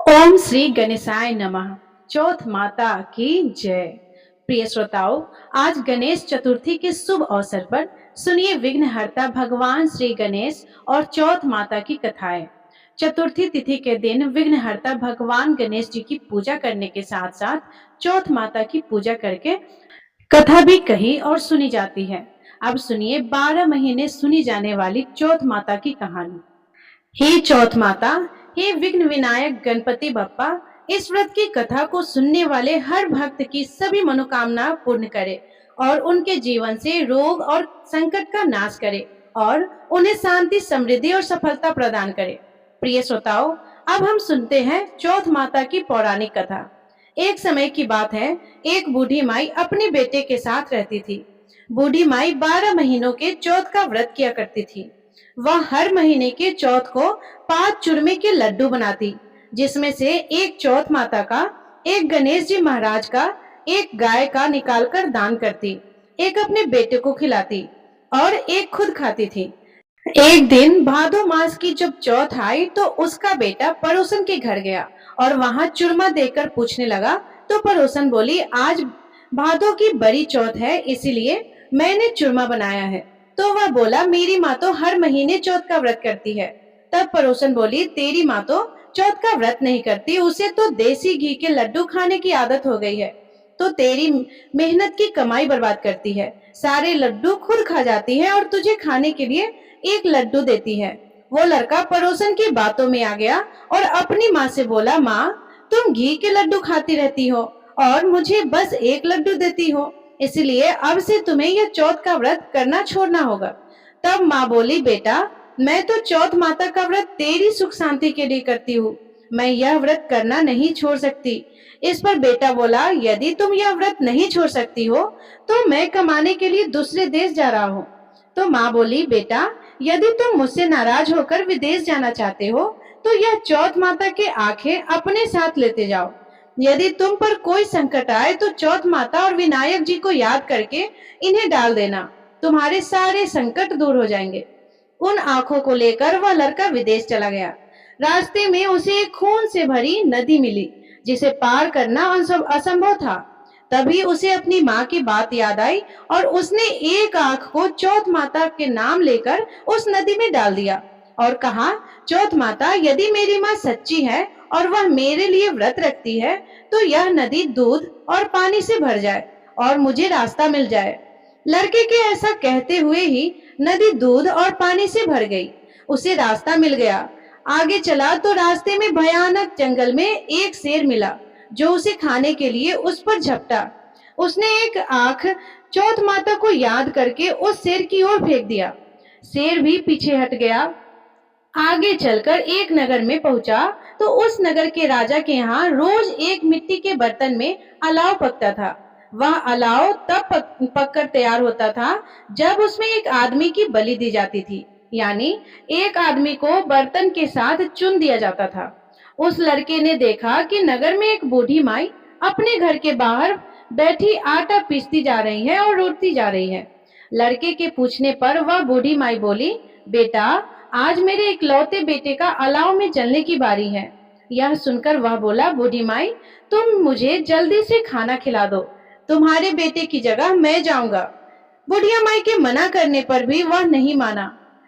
ओम श्री गणेशाय नमः। चौथ माता की जय। प्रिय श्रोताओं, आज गणेश चतुर्थी के शुभ अवसर पर सुनिए विघ्नहर्ता भगवान श्री गणेश और चौथ माता की कथाएं। चतुर्थी तिथि के दिन विघ्नहर्ता भगवान गणेश जी की पूजा करने के साथ साथ चौथ माता की पूजा करके कथा भी कही और सुनी जाती है। अब सुनिए 12 महीने सुनी जाने वाली चौथ माता की कहानी। हे चौथ माता, हे विघ्न विनायक गणपति बप्पा, इस व्रत की कथा को सुनने वाले हर भक्त की सभी मनोकामना पूर्ण करे और उनके जीवन से रोग और संकट का नाश करे और उन्हें शांति, समृद्धि और सफलता प्रदान करे। प्रिय श्रोताओं, अब हम सुनते हैं चौथ माता की पौराणिक कथा। एक समय की बात है, एक बूढ़ी माई अपने बेटे के साथ रहती थी। बूढ़ी माई 12 महीनों के चौथ का व्रत किया करती थी। वह हर महीने के चौथ को 5 चूरमे के लड्डू बनाती, जिसमें से एक चौथ माता का, एक गणेश जी महाराज का, एक गाय का निकालकर दान करती, एक अपने बेटे को खिलाती और एक खुद खाती थी। एक दिन भादो मास की जब चौथ आई तो उसका बेटा पड़ोसन के घर गया और वहां चूरमा देकर पूछने लगा तो पड़ोसन बोली, आज भादो की बड़ी चौथ है, इसीलिए मैंने चूरमा बनाया है। तो वह बोला, मेरी माँ तो हर महीने चौथ का व्रत करती है। तब पड़ोसन बोली, तेरी माँ तो चौथ का व्रत नहीं करती, उसे तो देसी घी के लड्डू खाने की आदत हो गई है, तो तेरी मेहनत की कमाई बर्बाद करती है, सारे लड्डू खुद खा जाती है और तुझे खाने के लिए एक लड्डू देती है। वो लड़का पड़ोसन की बातों में आ गया और अपनी माँ से बोला, माँ, तुम घी के लड्डू खाती रहती हो और मुझे बस एक लड्डू देती हो, इसलिए अब से तुम्हें यह चौथ का व्रत करना छोड़ना होगा। तब माँ बोली, बेटा, मैं तो चौथ माता का व्रत तेरी सुख शांति के लिए करती हूँ, मैं यह व्रत करना नहीं छोड़ सकती। इस पर बेटा बोला, यदि तुम यह व्रत नहीं छोड़ सकती हो तो मैं कमाने के लिए दूसरे देश जा रहा हूँ। तो माँ बोली, बेटा, यदि तुम मुझसे नाराज होकर विदेश जाना चाहते हो तो यह चौथ माता के आंखें अपने साथ लेते जाओ। यदि तुम पर कोई संकट आए तो चौथ माता और विनायक जी को याद करके इन्हें डाल देना, तुम्हारे सारे संकट दूर हो जाएंगे। उन आंखों को लेकर वह लड़का विदेश चला गया। रास्ते में उसे एक खून से भरी नदी मिली, जिसे पार करना असंभव था। तभी उसे अपनी माँ की बात याद आई और उसने एक आंख को चौथ माता के नाम लेकर उस नदी में डाल दिया और कहा, चौथ माता, यदि मेरी माँ सच्ची है और वह मेरे लिए व्रत रखती है तो यह नदी दूध और पानी से भर जाए और मुझे रास्ता मिल जाए। लड़के के ऐसा कहते हुए ही नदी दूध और पानी से भर गई, उसे रास्ता मिल गया। आगे चला तो रास्ते में भयानक जंगल में एक शेर मिला जो उसे खाने के लिए उस पर झपटा। उसने एक आंख चौथ माता को याद करके उस शेर की ओर फेंक दिया। शेर भी पीछे हट गया। आगे चलकर एक नगर में पहुंचा तो उस नगर के राजा के यहाँ रोज एक मिट्टी के बर्तन में अलाव पकता था। वह अलाव तब पककर तैयार होता था जब उसमें एक आदमी की बलि दी जाती थी, यानी एक आदमी को बर्तन के साथ चुन दिया जाता था। उस लड़के ने देखा कि नगर में एक बूढ़ी माई अपने घर के बाहर बैठी आटा पीसती जा रही है और रोटी जा रही है। लड़के के पूछने पर वह बूढ़ी माई बोली, बेटा, आज मेरे इकलौते बेटे का अलाव में जलने की बारी है। यह सुनकर वह बोला, बूढ़ी माई, तुम मुझे जल्दी से खाना खिला दो, तुम्हारे बेटे की जगह मैं जाऊंगा। बुढ़िया माई के मना करने पर भी वह नहीं माना।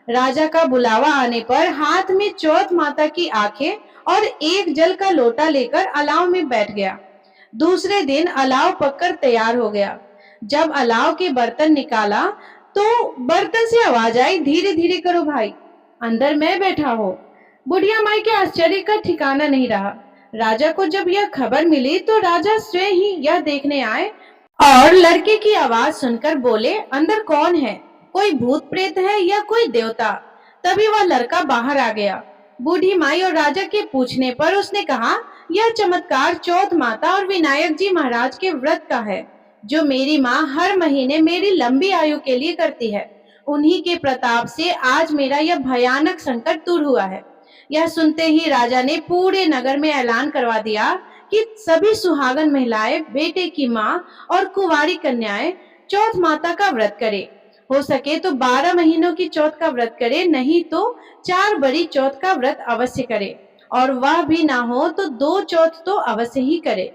राजा का बुलावा आने पर हाथ में चौथ माता की आंखें और एक जल का लोटा लेकर अलाव में बैठ गया। दूसरे दिन अलाव पककर तैयार हो गया। जब अलाव के बर्तन निकाला तो बर्तन से आवाज आई, धीरे धीरे करो भाई, अंदर मैं बैठा हूँ। बुढ़िया माई के आश्चर्य का ठिकाना नहीं रहा। राजा को जब यह खबर मिली तो राजा स्वयं ही यह देखने आए और लड़के की आवाज सुनकर बोले, अंदर कौन है, कोई भूत प्रेत है या कोई देवता? तभी वह लड़का बाहर आ गया। बूढ़ी माई और राजा के पूछने पर उसने कहा, यह चमत्कार चौथ माता और विनायक जी महाराज के व्रत का है, जो मेरी माँ हर महीने मेरी लंबी आयु के लिए करती है। उन्हीं के प्रताप से आज मेरा यह भयानक संकट दूर हुआ है। यह सुनते ही राजा ने पूरे नगर में ऐलान करवा दिया कि सभी सुहागन महिलाएं, बेटे की माँ और कुंवारी कन्याएं चौथ माता का व्रत करे। हो सके तो 12 महीनों की चौथ का व्रत करे, नहीं तो 4 बड़ी चौथ का व्रत अवश्य करे और वह भी ना हो तो 2 चौथ तो अवश्य ही करे।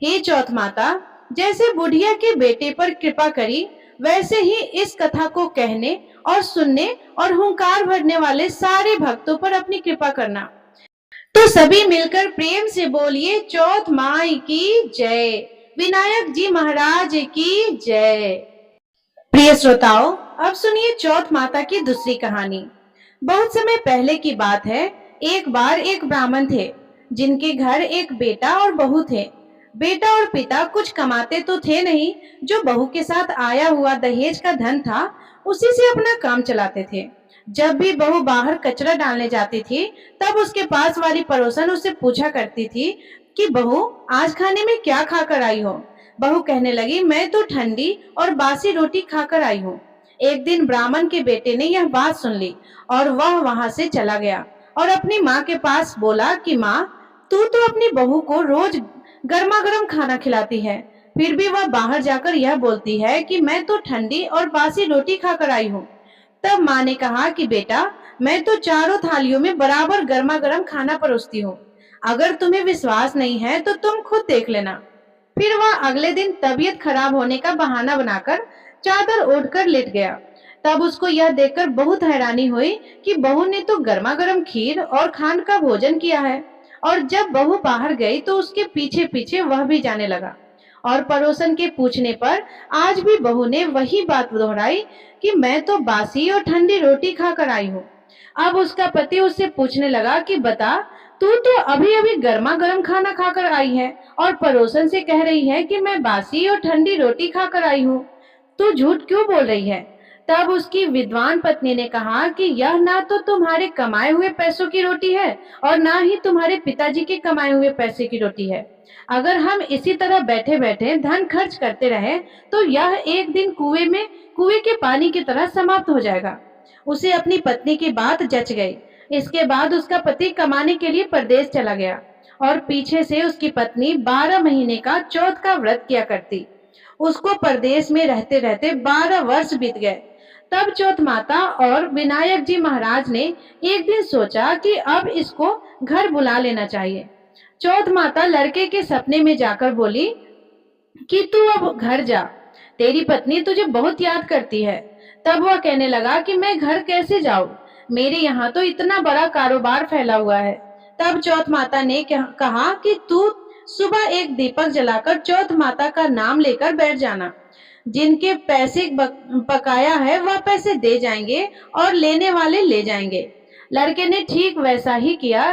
हे चौथ माता, जैसे बुढ़िया के बेटे पर कृपा करी, वैसे ही इस कथा को कहने और सुनने और हुंकार भरने वाले सारे भक्तों पर अपनी कृपा करना। तो सभी मिलकर प्रेम से बोलिए, चौथ माई की जय, विनायक जी महाराज की जय। प्रिय श्रोताओं, अब सुनिए चौथ माता की दूसरी कहानी। बहुत समय पहले की बात है। एक बार एक ब्राह्मण थे जिनके घर एक बेटा और बहू थे। बेटा और पिता कुछ कमाते तो थे नहीं, जो बहू के साथ आया हुआ दहेज का धन था उसी से अपना काम चलाते थे। जब भी बहू बाहर कचरा डालने जाती थी, तब उसके पास वाली पड़ोसन उससे पूछा करती थी कि बहू, आज खाने में क्या खाकर आई हो? बहू कहने लगी, मैं तो ठंडी और बासी रोटी खाकर आई हूँ। एक दिन ब्राह्मण के बेटे ने यह बात सुन ली और वह वहां से चला गया और अपनी माँ के पास बोला कि माँ, तू तो अपनी बहू को रोज गर्मा गर्म खाना खिलाती है, फिर भी वह बाहर जाकर यह बोलती है कि मैं तो ठंडी और बासी रोटी खाकर आई हूँ। तब माँ ने कहा कि बेटा, मैं तो चारों थालियों में बराबर गर्मा गर्म खाना परोसती हूँ। अगर तुम्हें विश्वास नहीं है तो तुम खुद देख लेना। फिर वह अगले दिन तबीयत खराब होने का बहाना बनाकर चादर ओढ़कर लेट गया। तब उसको यह देखकर बहुत हैरानी हुई कि बहू ने तो गर्मा गर्म खीर और खांड का भोजन किया है। और जब बहू बाहर गई तो उसके पीछे पीछे वह भी जाने लगा। और पड़ोसन के पूछने पर आज भी बहू ने वही बात दोहराई कि मैं तो बासी और ठंडी रोटी खाकर आई हूँ। अब उसका पति उससे पूछने लगा कि बता, तू तो अभी अभी गर्मा गर्म खाना खाकर आई है और पड़ोसन से कह रही है कि मैं बासी और ठंडी रोटी खाकर आई हूँ। तू झूठ क्यों बोल रही है? तब उसकी विद्वान पत्नी ने कहा कि यह ना तो तुम्हारे कमाए हुए पैसों की रोटी है और ना ही तुम्हारे पिताजी के कमाए हुए पैसे की रोटी है। अगर हम इसी तरह बैठे बैठे धन खर्च करते रहे तो यह एक दिन कुएं के पानी की तरह समाप्त हो जाएगा। उसे अपनी पत्नी की बात जच गई। इसके बाद उसका पति कमाने के लिए परदेश चला गया और पीछे से उसकी पत्नी 12 महीने का चौथ का व्रत किया करती। उसको परदेश में रहते रहते 12 वर्ष बीत गए। तब चौथ माता और विनायक जी महाराज ने एक दिन सोचा कि अब इसको घर बुला लेना चाहिए। चौथ माता लड़के के सपने में जाकर बोली कि तू अब घर जा, तेरी पत्नी तुझे बहुत याद करती है। तब वह कहने लगा कि मैं घर कैसे जाऊं, मेरे यहाँ तो इतना बड़ा कारोबार फैला हुआ है। तब चौथ माता ने कहा कि तू सुबह एक दीपक जलाकर चौथ माता का नाम लेकर बैठ जाना। जिनके पैसे बकाया है वह पैसे दे जाएंगे और लेने वाले ले जाएंगे। लड़के ने ठीक वैसा ही किया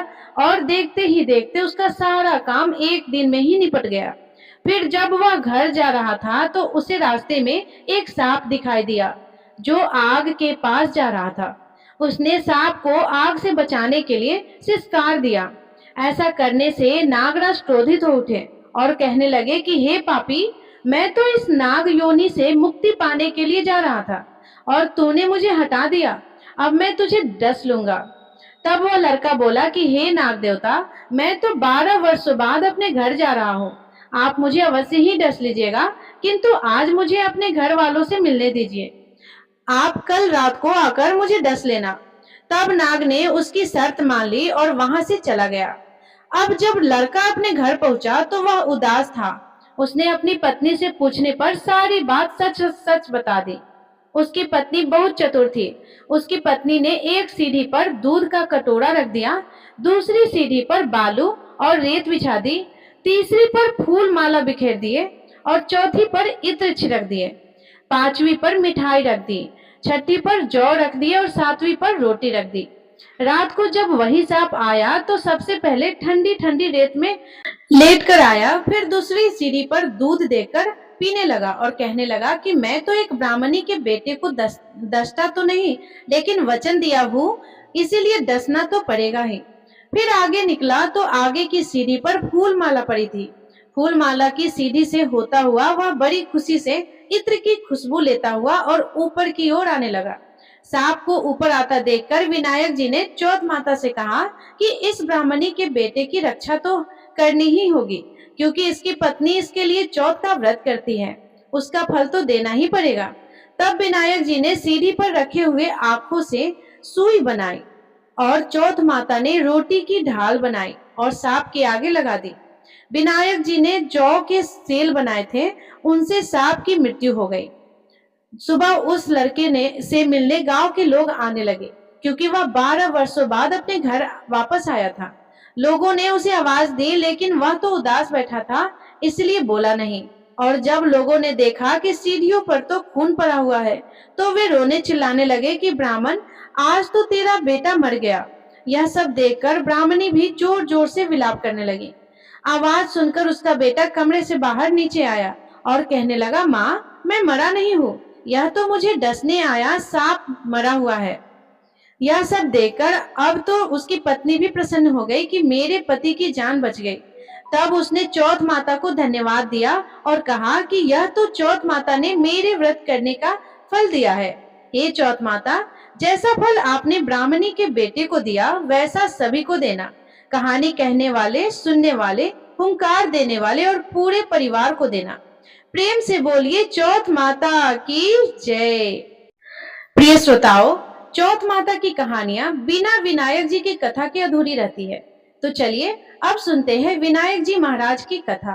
और देखते ही देखते उसका सारा काम एक दिन में ही निपट गया। फिर जब वह घर जा रहा था तो उसे रास्ते में एक सांप दिखाई दिया जो आग के पास जा रहा था। उसने सांप को आग से बचाने के लिए सिसकार दिया। ऐसा करने से नागराज क्रोधित हो उठे और कहने लगे कि हे पापी, मैं तो इस नाग योनि से मुक्ति पाने के लिए जा रहा था और तूने मुझे हटा दिया, अब मैं तुझे डस लूंगा। तब वह लड़का बोला कि हे नाग देवता, मैं तो 12 वर्षों बाद अपने घर जा रहा हूँ, आप मुझे अवश्य ही डस लीजिएगा, किंतु आज मुझे अपने घर वालों से मिलने दीजिए। आप कल रात को आकर मुझे डस लेना। तब नाग ने उसकी शर्त मान ली और वहां से चला गया। अब जब लड़का अपने घर पहुंचा तो वह उदास था। उसने अपनी पत्नी से पूछने पर सारी बात सच सच बता दी। उसकी पत्नी बहुत चतुर थी। उसकी पत्नी ने एक सीढ़ी पर दूध का कटोरा रख दिया, दूसरी सीढ़ी पर बालू और रेत बिछा दी, तीसरी पर फूल माला बिखेर दिए और चौथी पर इत्र छिड़क दिए, पांचवी पर मिठाई रख दी, छठी पर जौ रख दिए और सातवीं पर रोटी रख दी। रात को जब वही सांप आया तो सबसे पहले ठंडी ठंडी रेत में लेट कर आया, फिर दूसरी सीढ़ी पर दूध देकर पीने लगा और कहने लगा कि मैं तो एक ब्राह्मणी के बेटे को दसता तो नहीं, लेकिन वचन दिया हूँ, इसीलिए डसना तो पड़ेगा ही। फिर आगे निकला तो आगे की सीढ़ी पर फूल माला पड़ी थी। फूल माला की सीढ़ी से होता हुआ वह बड़ी खुशी से इत्र की खुशबू लेता हुआ और ऊपर की ओर आने लगा। सांप को ऊपर आता देखकर विनायक जी ने चौथ माता से कहा कि इस ब्राह्मणी के बेटे की रक्षा तो करनी ही होगी, क्योंकि इसकी पत्नी इसके लिए चौथ का व्रत करती है, उसका फल तो देना ही पड़ेगा। तब विनायक जी ने सीढ़ी पर रखे हुए आंखों से सुई बनाई और चौथ माता ने रोटी की ढाल बनाई और सांप के आगे लगा दी। विनायक जी ने जौ के सेल बनाए थे, उनसे सांप की मृत्यु हो गई। सुबह उस लड़के ने से मिलने गांव के लोग आने लगे, क्योंकि वह 12 वर्षों बाद अपने घर वापस आया था। लोगों ने उसे आवाज दी, लेकिन वह तो उदास बैठा था, इसलिए बोला नहीं। और जब लोगों ने देखा कि सीढ़ियों पर तो खून पड़ा हुआ है, तो वे रोने चिल्लाने लगे कि ब्राह्मण, आज तो तेरा बेटा मर गया। यह सब देखकर ब्राह्मणी भी जोर जोर से विलाप करने लगी। आवाज सुनकर उसका बेटा कमरे से बाहर नीचे आया और कहने लगा, माँ, मैं मरा नहीं हूँ, यह तो मुझे डसने आया सांप मरा हुआ है। यह सब देखकर अब तो उसकी पत्नी भी प्रसन्न हो गई कि मेरे पति की जान बच गई। तब उसने चौथ माता को धन्यवाद दिया और कहा कि यह तो चौथ माता ने मेरे व्रत करने का फल दिया है। हे चौथ माता, जैसा फल आपने ब्राह्मणी के बेटे को दिया, वैसा सभी को देना। कहानी कहने वाले, सुनने वाले, हुंकार देने वाले और पूरे परिवार को देना। प्रेम से बोलिए चौथ माता की जय। प्रिय श्रोताओ, चौथ माता की कहानियां बिना विनायक जी की कथा के अधूरी रहती है। तो चलिए अब सुनते हैं विनायक जी महाराज की कथा।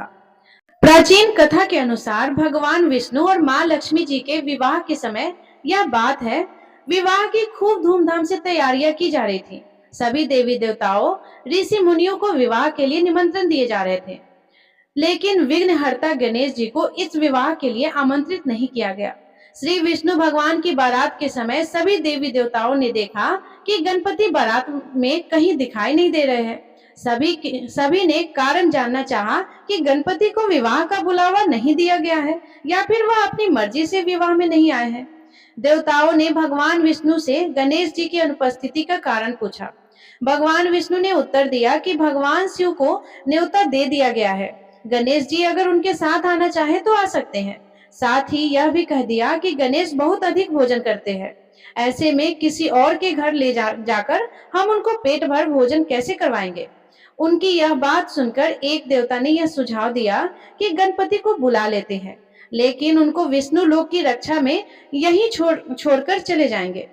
प्राचीन कथा के अनुसार भगवान विष्णु और माँ लक्ष्मी जी के विवाह के समय यह बात है। विवाह की खूब धूमधाम से तैयारियां की जा रही थी। सभी देवी देवताओं, ऋषि मुनियों को विवाह के लिए निमंत्रण दिए जा रहे थे, लेकिन विघ्नहर्ता गणेश जी को इस विवाह के लिए आमंत्रित नहीं किया गया। श्री विष्णु भगवान की बारात के समय सभी देवी देवताओं ने देखा कि गणपति बारात में कहीं दिखाई नहीं दे रहे हैं। सभी ने कारण जानना चाहा कि गणपति को विवाह का बुलावा नहीं दिया गया है या फिर वह अपनी मर्जी से विवाह में नहीं आए हैं। देवताओं ने भगवान विष्णु से गणेश जी की अनुपस्थिति का कारण पूछा। भगवान विष्णु ने उत्तर दिया कि भगवान शिव को न्योता दे दिया गया है, गणेश जी अगर उनके साथ आना चाहे तो आ सकते हैं। साथ ही यह भी कह दिया कि गणेश बहुत अधिक भोजन करते हैं, ऐसे में किसी और के घर जाकर हम उनको पेट भर भोजन कैसे करवाएंगे। उनकी यह बात सुनकर एक देवता ने यह सुझाव दिया कि गणपति को बुला लेते हैं, लेकिन उनको विष्णु लोक की रक्षा में यहीं छोड़कर चले जाएंगे।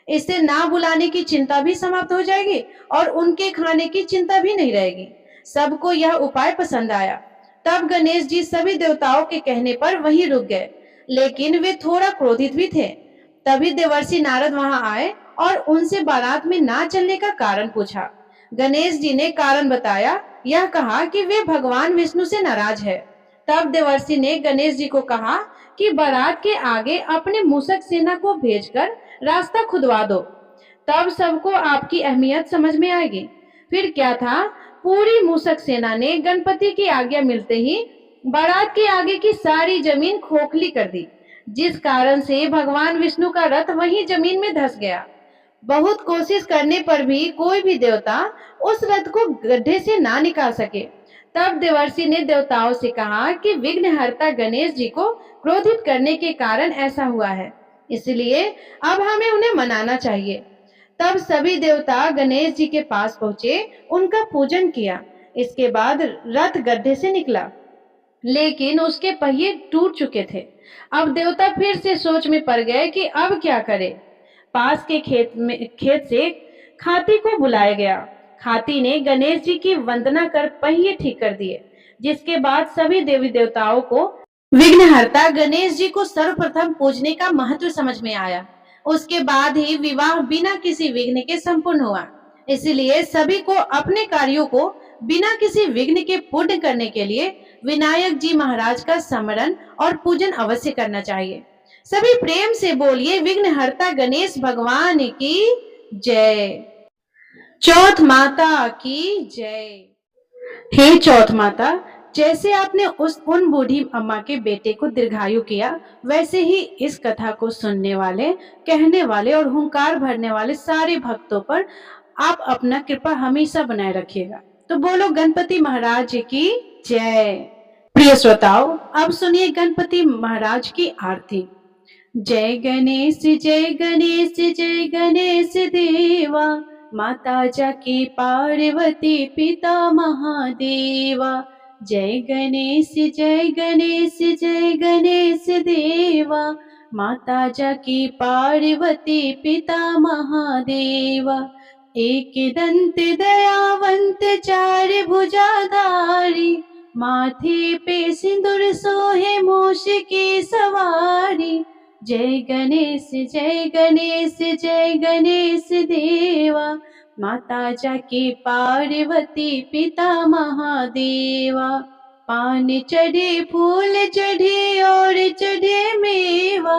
इससे ना बुलाने की चिंता भी समाप्त हो जाएगी और उनके खाने की चिंता भी नहीं रहेगी। सबको यह उपाय पसंद आया। तब गणेश जी सभी देवताओं के कहने पर वहीं रुक गए, लेकिन वे थोड़ा क्रोधित भी थे। तभी देवर्षि नारद वहां आए और उनसे बारात में ना चलने का कारण पूछा। गणेश जी ने कारण बताया, यह कहा कि वे भगवान विष्णु से नाराज है। तब देवर्षि ने गणेश जी को कहा कि बारात के आगे अपने मूषक सेना को भेजकर रास्ता खुदवा दो, तब सबको आपकी अहमियत समझ में आएगी। फिर क्या था, पूरी मूषक सेना ने गणपति की आज्ञा मिलते ही बारात के आगे की सारी जमीन खोखली कर दी, जिस कारण से भगवान विष्णु का रथ वहीं जमीन में धंस गया। बहुत कोशिश करने पर भी कोई भी देवता उस रथ को गड्ढे से ना निकाल सके। तब देवर्षि ने देवताओं से कहा कि विघ्नहर्ता गणेश जी को क्रोधित करने के कारण ऐसा हुआ है, इसलिए अब हमें उन्हें मनाना चाहिए। तब सभी देवता गणेश जी के पास पहुंचे, उनका पूजन किया। इसके बाद रथ गड्ढे से निकला, लेकिन उसके पहिए टूट चुके थे। अब देवता फिर से सोच में पड़ गए कि अब क्या करें। पास के खेत से खाती को बुलाया गया। खाती ने गणेश जी की वंदना कर पहिए ठीक कर दिए, जिसके बाद सभी देवी देवताओं को विघ्नहर्ता गणेश जी को सर्वप्रथम पूजने का महत्व समझ में आया। उसके बाद ही विवाह बिना किसी विघ्न के संपूर्ण हुआ। इसलिए सभी को अपने कार्यों को बिना किसी विघ्न के पूर्ण करने के लिए विनायक जी महाराज का स्मरण और पूजन अवश्य करना चाहिए। सभी प्रेम से बोलिए विघ्नहर्ता गणेश भगवान की जय। चौथ माता की जय। हे चौथ माता, जैसे आपने उन बूढ़ी अम्मा के बेटे को दीर्घायु किया, वैसे ही इस कथा को सुनने वाले, कहने वाले और हुंकार भरने वाले सारे भक्तों पर आप अपना कृपा हमेशा बनाए रखिएगा। तो बोलो गणपति महाराज की जय। प्रिय श्रोताओ, अब सुनिए गणपति महाराज की आरती। जय गणेश जय गणेश जय गणेश देवा, माता जाकी पार्वती पिता महादेवा। जय गणेश जय गणेश जय गणेश देवा, माता जाकी पार्वती पिता महादेवा। एक दंत दयावंत चार भुजाधारी, माथे पे सिंदूर सोहे मूष की सवारी। जय गणेश जय गणेश जय गणेश देवा, माता जाकी पार्वती पिता महादेवा। पान चढ़े फूल चढ़े और चढ़े मेवा,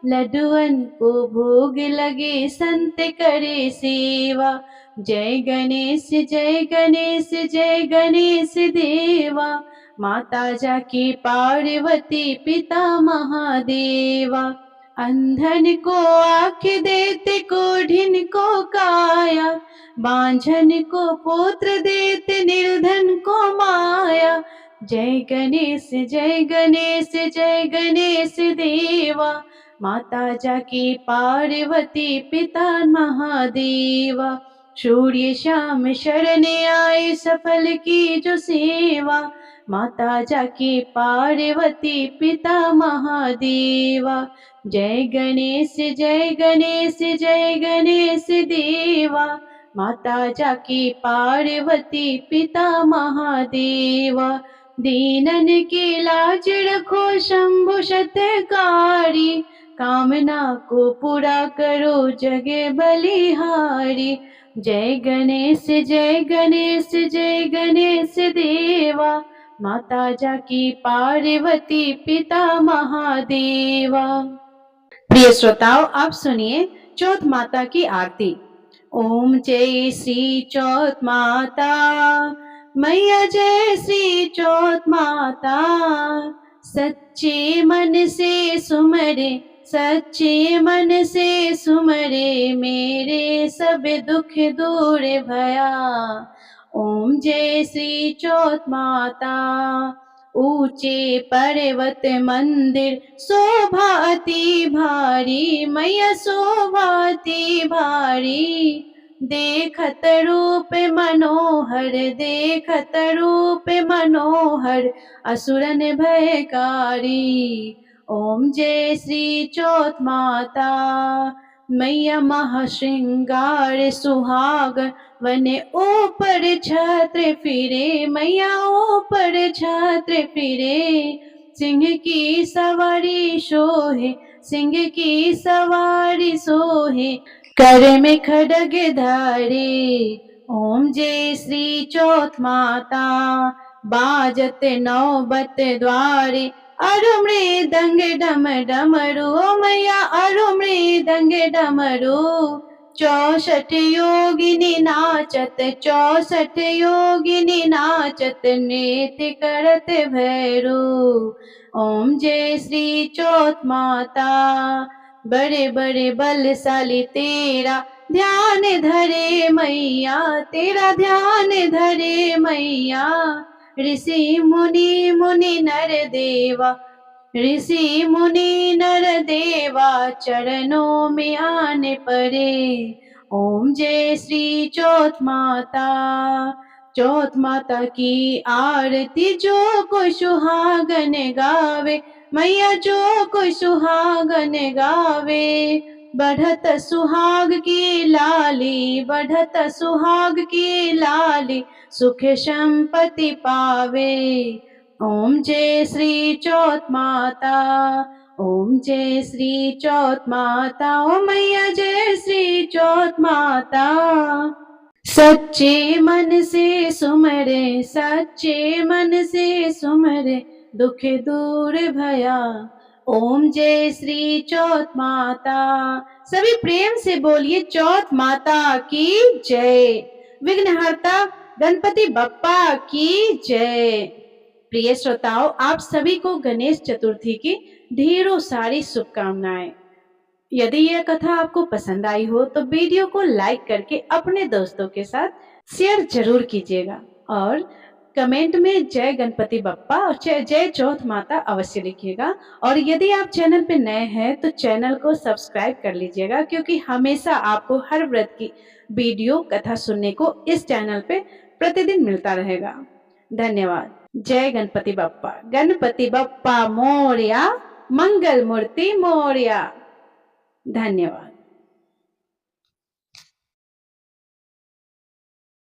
लड्डुअन को भोग लगे संत करे सेवा। जय गणेश जय गणेश जय गणेश देवा, माता जाकी पार्वती पिता महादेवा। अंधन को आँख देते कोढ़िन को काया, बांझन को पुत्र देते निर्धन को माया। जय गणेश जय गणेश जय गणेश देवा, माता जाकी पार्वती पिता महादेवा। सूर्य शाम शरण आए सफल की जो सेवा, माता जाकी पार्वती पिता महादेवा। जय गणेश जय गणेश जय गणेश देवा, माता जाकी पार्वती पिता महादेवा। दीनन की लाज रखो शंभु शतकारी, कामना को पूरा करो जगे बलिहारी। जय गणेश जय गणेश जय गणेश देवा, माता जाकी पार्वती पिता महादेवा। प्रिय श्रोताओं, आप सुनिए चौथ माता की आरती। ओम जय श्री चौथ माता, मैया जय श्री चौथ माता। सच्चे मन से सुमरे सच्चे मन से सुमरे, मेरे सब दुख दूर भया। ओम जय श्री चौथ माता। ऊंचे पर्वत मंदिर शोभाती भारी, मैया शोभाती भारी। देखत रूप मनोहर देखत रूप मनोहर, असुरन भयकारी। ओम जय श्री चौथ माता। मैया महाश्रृंगार सुहाग वने ऊपर छत्र फिरे, मैया ऊपर छत्र फिरे। सिंह की सवारी सोहे सिंह की सवारी सोहे, कर में खड्ग धारे। ओम जय श्री चौथ माता। बाजत नौबत द्वारे, अरु मृदंग डम डमरू, मैया अरु मृदंग डमरू। 64 योगिनी नाचत 64 योगिनी नाचत, नृत्य करत भैरू। ओम जय श्री चौथ माता। बड़े बड़े बलशाली तेरा ध्यान धरे मैया, तेरा ध्यान धरे मैया। ऋषि मुनि मुनि नर देवा ऋषि मुनि नर देवा, चरणों में आने पड़े। ओम जय श्री चौथ माता। चौथ माता की आरती जो कोई सुहागन गावे, मैया जो कोई सुहागन गावे। बढ़त सुहाग की लाली बढ़त सुहाग की लाली, सुख संपत्ति पावे। ओम जय श्री चौथ माता। ओम जय श्री चौथ माता। ओ मैया जय श्री चौथ माता। सच्चे मन से सुमरे सच्चे मन से सुमरे, दुख दूर भया। ओम जय श्री चौथ माता। सभी प्रेम से बोलिए चौथ माता की जय। विघ्नहर्ता गणपति बप्पा की जय। प्रिय श्रोताओं, आप सभी को गणेश चतुर्थी की ढेरों सारी शुभकामनाएं। यदि यह कथा आपको पसंद आई हो तो वीडियो को लाइक करके अपने दोस्तों के साथ शेयर जरूर कीजिएगा, और कमेंट में जय गणपति बप्पा और जय चौथ माता अवश्य लिखिएगा। और यदि आप चैनल पे नए हैं तो चैनल को सब्सक्राइब कर लीजिएगा, क्योंकि हमेशा आपको हर व्रत की वीडियो कथा सुनने को इस चैनल पे प्रतिदिन मिलता रहेगा। धन्यवाद। जय गणपति बप्पा मोरया, मंगल मूर्ति मोरया। धन्यवाद।